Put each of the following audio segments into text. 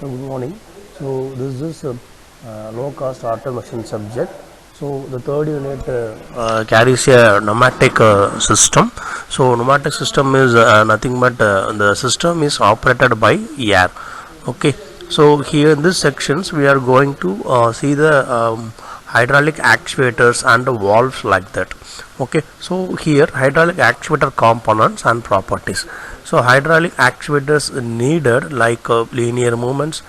So good morning. So this is low cost automation subject. So the third unit carries a pneumatic system. So pneumatic system is nothing but the system is operated by air. Okay. So here in this sections we are going to see the hydraulic actuators and the valves like that. Okay, so here hydraulic actuator components and properties. So hydraulic actuators needed like linear movements,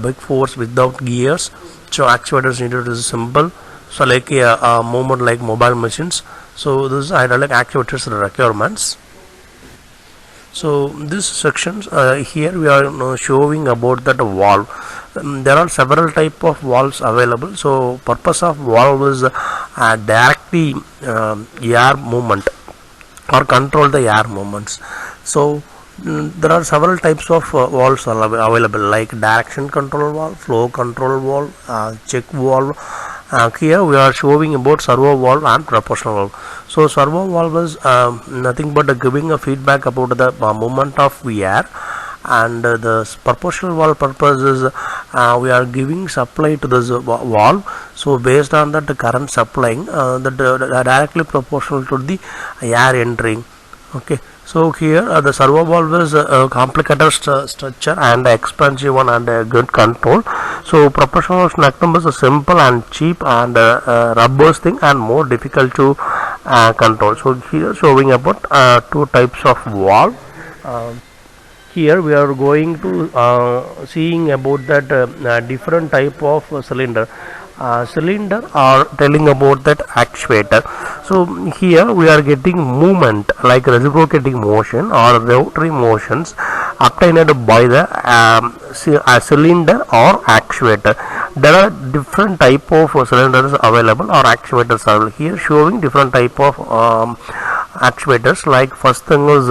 big force without gears. So actuators needed is simple. So like a movement like mobile machines. So this is hydraulic actuators requirements. So this section here we are showing about that valve. There are several type of valves available. So purpose of valve is directly air movement or control the air movements. So there are several types of valves available like direction control valve, flow control valve, check valve. Here we are showing about servo valve and proportional valve. So servo valve is nothing but giving a feedback about the movement of air, and the proportional valve purpose is we are giving supply to this valve. So based on that the current supplying that directly proportional to the air entering. Okay, so here the servo valve is a complicated structure and expensive one and good control. So proportional valve is simple and cheap and robust thing and more difficult to control. So here showing about two types of valve. Here we are going to seeing about that different type of cylinder. Cylinder are telling about that actuator. So here we are getting movement like reciprocating motion or rotary motions obtained by the cylinder or actuator. There are different type of cylinders available or actuators are here showing different type of actuators. Like first thing is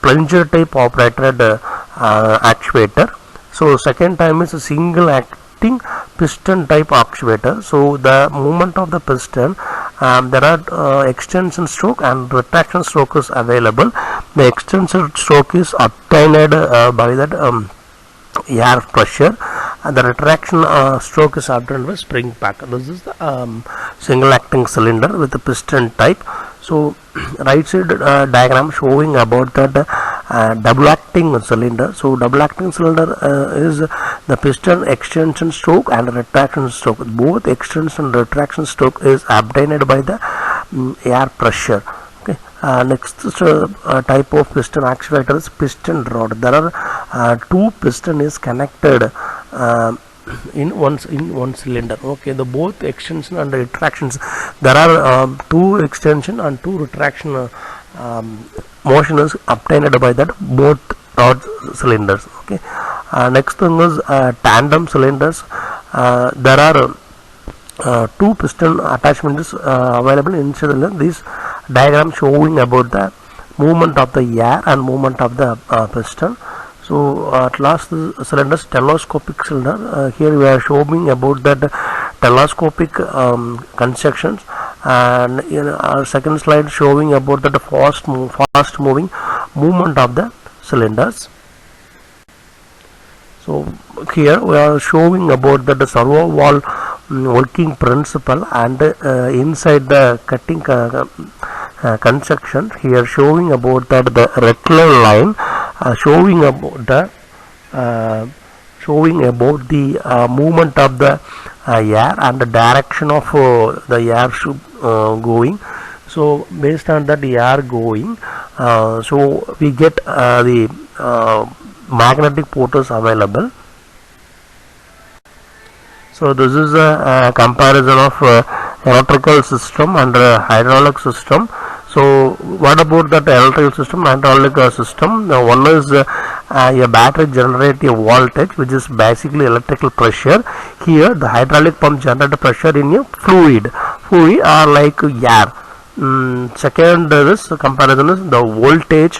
plunger type operated actuator. So second time is a single acting piston type actuator. So the movement of the piston, there are extension stroke and retraction stroke is available. The extension stroke is obtained by that air pressure, and the retraction stroke is obtained by spring pack. This is the single acting cylinder with the piston type. So right side diagram showing about that double acting cylinder. So double acting cylinder is the piston extension stroke and retraction stroke. Both extension and retraction stroke is obtained by the air pressure. Okay. Next type of piston actuator is piston rod. There are two piston is connected in one cylinder. Okay, the both extension and retractions, there are two extension and two retraction motion is obtained by that both rod cylinders. Okay, next thing is tandem cylinders. There are two piston attachments available in cylinder. This diagram showing about the movement of the air and movement of the piston. So at last the cylinder is telescopic cylinder. Here we are showing about that telescopic constructions, and in our second slide showing about that fast moving movement of the cylinders. So here we are showing about that the servo valve working principle and inside the cutting construction. Here showing about that the red color line showing about the movement of the air and the direction of the air should going. So based on that air going, so we get the magnetic portals available. So this is a comparison of electrical system and hydraulic system. So what about that electrical system and hydraulic system? One is a battery generate a voltage, which is basically electrical pressure. Here the hydraulic pump generate pressure in a fluid are like air. Second this comparison is the voltage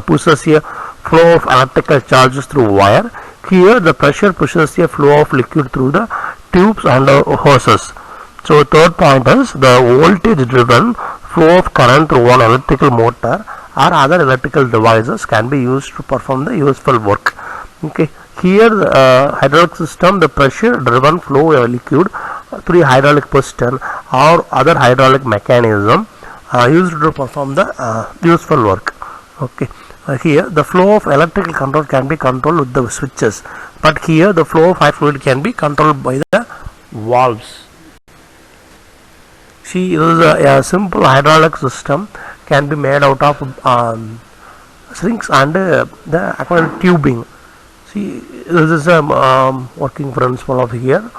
pushes a flow of electrical charges through wire. Here the pressure pushes a flow of liquid through the tubes and hoses. So third point is the voltage driven flow of current through one electrical motor or other electrical devices can be used to perform the useful work. Okay, Here the hydraulic system, the pressure driven flow liquid through hydraulic piston or other hydraulic mechanism used to perform the useful work. Okay. Here the flow of electrical control can be controlled with the switches, but here the flow of high fluid can be controlled by the valves. See, this is a simple hydraulic system can be made out of strings and the aquatic tubing. See, this is a working principle of here.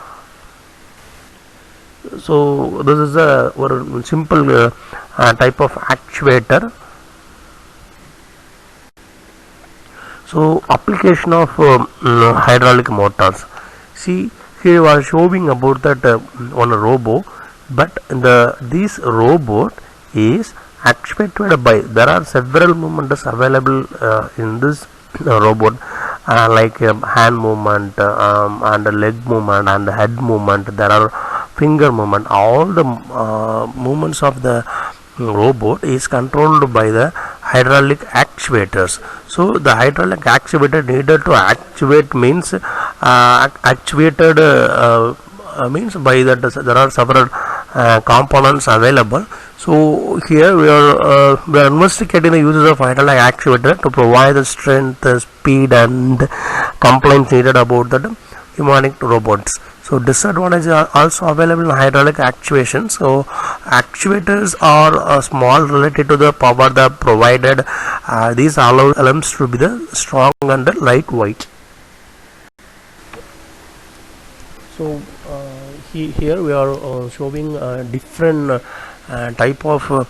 So this is a simple type of actuator. So application of hydraulic motors. See, here we are showing about that one robot, but this robot is actuated by, there are several movements available in this robot, like hand movement and leg movement and head movement. There are finger movement. All the movements of the robot is controlled by the hydraulic actuators. So the hydraulic actuator needed to actuate means actuated means by that there are several components available. So here we are investigating the uses of hydraulic actuator to provide the strength, speed and complaints needed about the humanoid robots. So disadvantages are also available in hydraulic actuation. So actuators are small related to the power that provided. These allow elements to be the strong and lightweight. So here we are showing different type of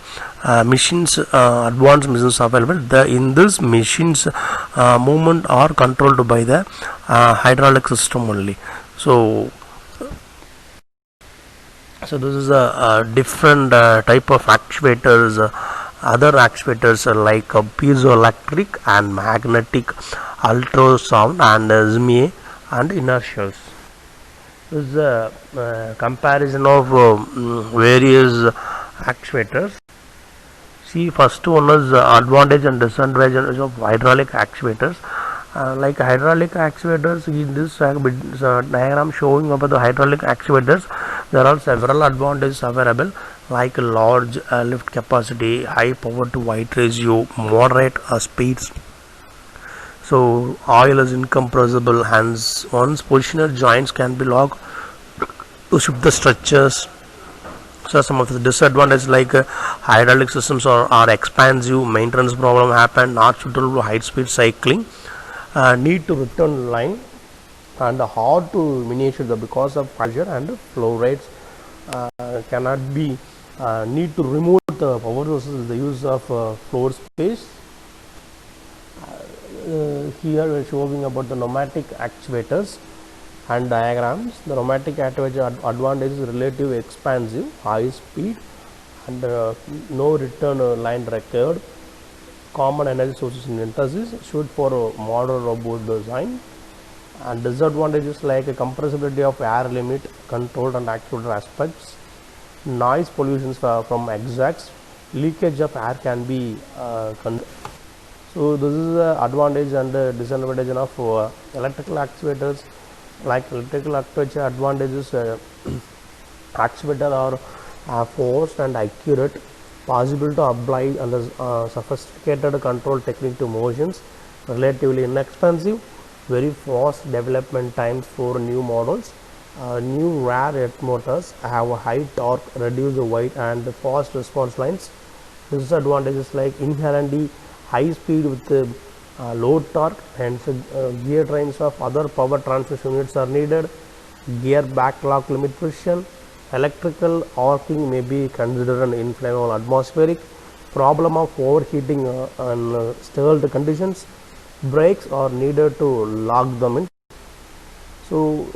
machines, advanced machines available. In this machines movement are controlled by the hydraulic system only. So this is a different type of actuators. Other actuators like piezoelectric and magnetic, ultrasound and SMA and inertials. This is a comparison of various actuators. See, first one is advantage and disadvantage of hydraulic actuators. Like hydraulic actuators, in this diagram showing about the hydraulic actuators, there are several advantages available, like large lift capacity, high power to weight ratio, moderate speeds. So oil is incompressible, hence once positioner joints can be locked to shift the structures. So some of the disadvantages like hydraulic systems are expansive, maintenance problem happen, not suitable for high speed cycling, need to return line and hard to miniature because of pressure and flow rates cannot be need to remove the power sources, the use of floor space. Here we are showing about the pneumatic actuators and diagrams. The pneumatic actuator advantage is relative expansive, high speed and no return line required. Common energy sources in synthesis, shoot for a modern robot design. And disadvantages like compressibility of air limit, controlled and actuated aspects, noise pollutions from exhausts, leakage of air can be so this is the advantage and disadvantage of electrical actuators. Like electrical actuator advantages, actuator are forced and accurate, possible to apply under sophisticated control technique to motions, relatively inexpensive, very fast development times for new models. New rare earth motors have a high torque, reduced weight and fast response lines. Disadvantages like inherently high speed with low torque, hence gear trains of other power transmission units are needed. Gear backlock limit precision. Electrical arcing may be considered an inflammable atmospheric. Problem of overheating and stalled conditions. Brakes are needed to lock them in. So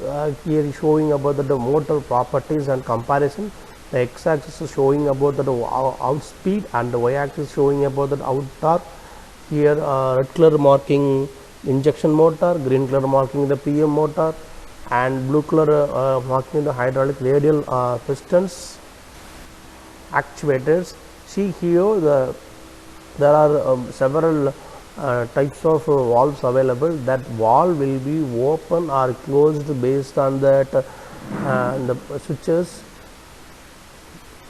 here is showing about the motor properties and comparison. The x-axis is showing about the outspeed and the y-axis showing about the out torque. Here red color marking injection motor, green color marking the PM motor and blue color marking the hydraulic radial pistons actuators. See here there are several types of valves available. That valve will be open or closed based on that the switches.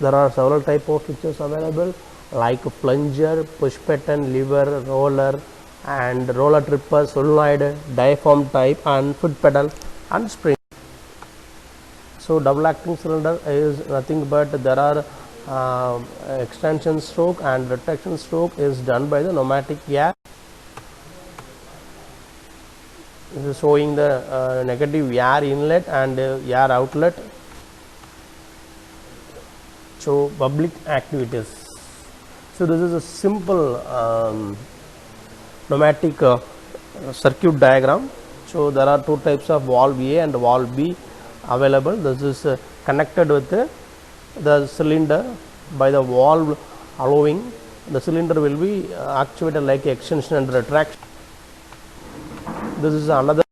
There are several type of switches available like plunger, push button, lever, roller and roller tripper, solenoid, diaphragm type and foot pedal and spring. So double acting cylinder is nothing but there are extension stroke and retraction stroke is done by the pneumatic air. This is showing the negative air inlet and air outlet. So public activities. So this is a simple pneumatic circuit diagram. So there are two types of valve A and valve B available. This is connected with the cylinder by the valve, allowing the cylinder will be actuated like extension and retraction. This is another